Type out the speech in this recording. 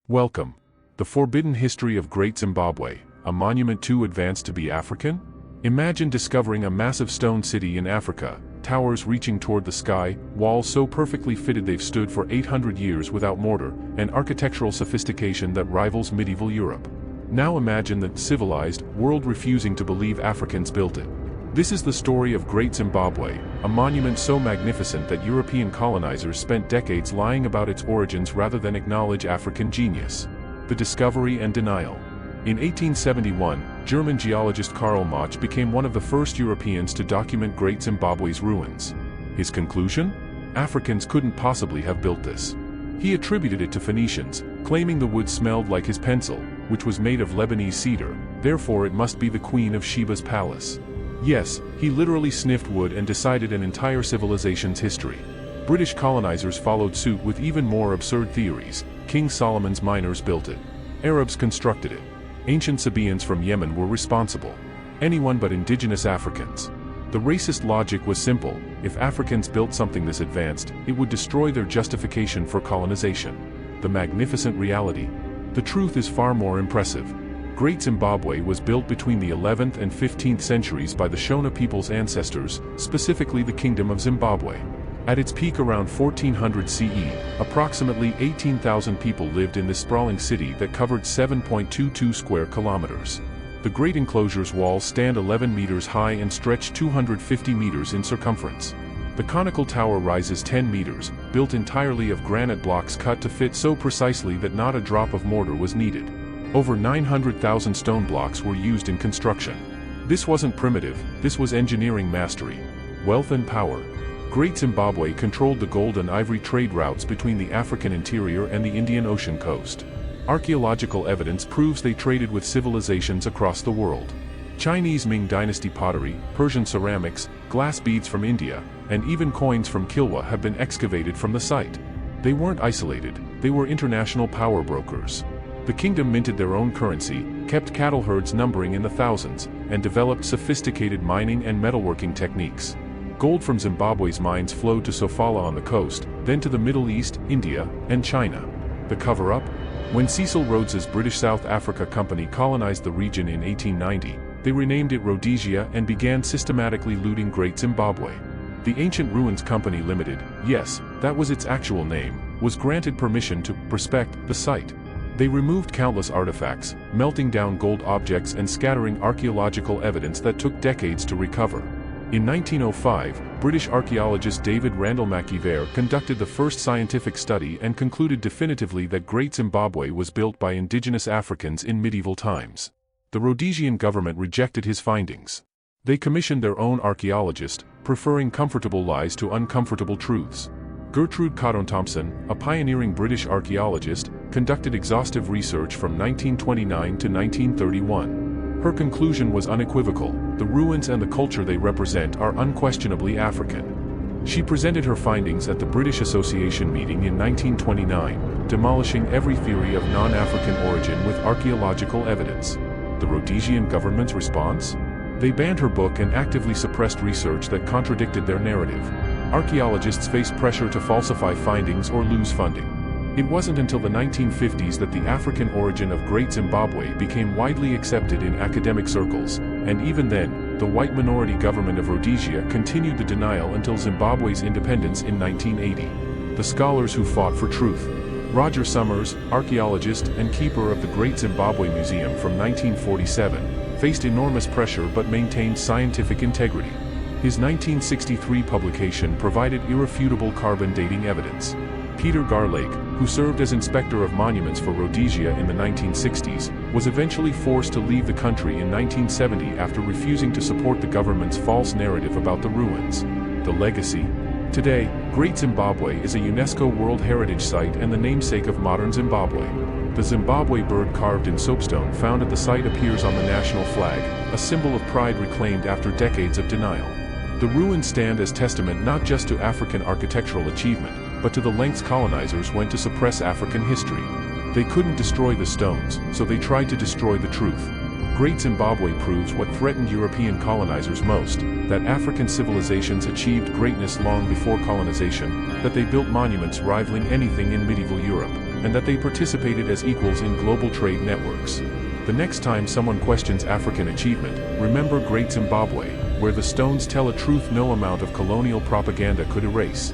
Welcome. The Forbidden History of Great Zimbabwe, a monument too advanced to be African? Imagine discovering a massive stone city in Africa, towers reaching toward the sky, walls so perfectly fitted they've stood for 800 years without mortar, and architectural sophistication that rivals medieval Europe. Now imagine the civilized world refusing to believe Africans built it. This is the story of Great Zimbabwe, a monument so magnificent that European colonizers spent decades lying about its origins rather than acknowledge African genius. The discovery and denial. In 1871, German geologist Karl Mach became one of the first Europeans to document Great Zimbabwe's ruins. His conclusion? Africans couldn't possibly have built this. He attributed it to Phoenicians, claiming the wood smelled like his pencil, which was made of Lebanese cedar, therefore it must be the Queen of Sheba's palace. Yes, he literally sniffed wood and decided an entire civilization's history. British colonizers followed suit with even more absurd theories. King Solomon's miners built it. Arabs constructed it. Ancient Sabaeans from Yemen were responsible. Anyone but indigenous Africans. The racist logic was simple: if Africans built something this advanced, it would destroy their justification for colonization. The magnificent reality. The truth is far more impressive. Great Zimbabwe was built between the 11th and 15th centuries by the Shona people's ancestors, specifically the Kingdom of Zimbabwe. At its peak around 1400 CE, approximately 18,000 people lived in this sprawling city that covered 7.22 square kilometers. The great enclosure's walls stand 11 meters high and stretch 250 meters in circumference. The conical tower rises 10 meters, built entirely of granite blocks cut to fit so precisely that not a drop of mortar was needed. Over 900,000 stone blocks were used in construction. This wasn't primitive, this was engineering mastery. Wealth and power. Great Zimbabwe controlled the gold and ivory trade routes between the African interior and the Indian Ocean coast. Archaeological evidence proves they traded with civilizations across the world. Chinese Ming Dynasty pottery, Persian ceramics, glass beads from India, and even coins from Kilwa have been excavated from the site. They weren't isolated, they were international power brokers. The kingdom minted their own currency, kept cattle herds numbering in the thousands, and developed sophisticated mining and metalworking techniques. Gold from Zimbabwe's mines flowed to Sofala on the coast, then to the Middle East, India, and China. The cover-up? When Cecil Rhodes's British South Africa Company colonized the region in 1890, they renamed it Rhodesia and began systematically looting Great Zimbabwe. The Ancient Ruins Company Limited, yes, that was its actual name, was granted permission to prospect the site. They removed countless artifacts, melting down gold objects and scattering archaeological evidence that took decades to recover. In 1905, British archaeologist David Randall Mackiver conducted the first scientific study and concluded definitively that Great Zimbabwe was built by indigenous Africans in medieval times. The Rhodesian government rejected his findings. They commissioned their own archaeologist, preferring comfortable lies to uncomfortable truths. Gertrude Cotton Thompson, a pioneering British archaeologist, conducted exhaustive research from 1929 to 1931. Her conclusion was unequivocal: the ruins and the culture they represent are unquestionably African. She presented her findings at the British Association meeting in 1929, demolishing every theory of non-African origin with archaeological evidence. The Rhodesian government's response? They banned her book and actively suppressed research that contradicted their narrative. Archaeologists faced pressure to falsify findings or lose funding. It wasn't until the 1950s that the African origin of Great Zimbabwe became widely accepted in academic circles, and even then, the white minority government of Rhodesia continued the denial until Zimbabwe's independence in 1980. The scholars who fought for truth. Roger Summers, archaeologist and keeper of the Great Zimbabwe Museum from 1947, faced enormous pressure but maintained scientific integrity. His 1963 publication provided irrefutable carbon dating evidence. Peter Garlake, who served as inspector of monuments for Rhodesia in the 1960s, was eventually forced to leave the country in 1970 after refusing to support the government's false narrative about the ruins. The legacy? Today, Great Zimbabwe is a UNESCO World Heritage Site and the namesake of modern Zimbabwe. The Zimbabwe bird carved in soapstone found at the site appears on the national flag, a symbol of pride reclaimed after decades of denial. The ruins stand as testament not just to African architectural achievement, but to the lengths colonizers went to suppress African history. They couldn't destroy the stones, so they tried to destroy the truth. Great Zimbabwe proves what threatened European colonizers most, that African civilizations achieved greatness long before colonization, that they built monuments rivaling anything in medieval Europe. and that they participated as equals in global trade networks. The next time someone questions African achievement, remember Great Zimbabwe, where the stones tell a truth no amount of colonial propaganda could erase.